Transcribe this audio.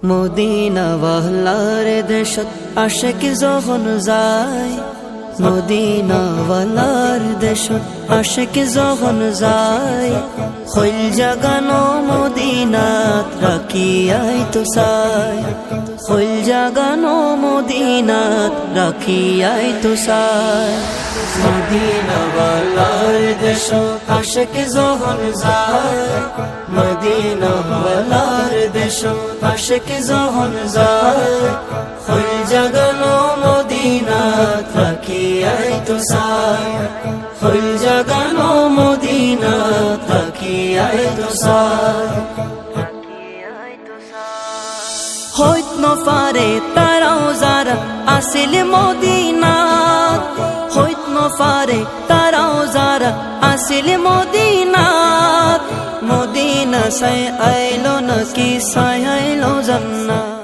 Medina ওয়ালার দেশত আশিক যখন যায়, মদিনা ওয়ালার দেশত আশিক যখন যায়, হইল জাগানো মদিনাত রাখিয়াই তো চায়, হইল জাগানো মদিনাত রাখিয়াই তো চায়। মদিনা ওয়ালার দেশত আশিক যখন যায়, মদিনা ওয়ালার দেশত আশিক যখন যায়, হইল জাগানো মদিনাত রাখিয়াই তো চায়, হইল জাগানো মদিনাত রাখিয়াই তো চায়। হইত নফারে তারাও যারা আসিল মদিনাত, হইত নফারে তারাও যারা আসিল মদিনাত, মদিনা সাই আইলো নাকি সাই আইলো জান্নাত।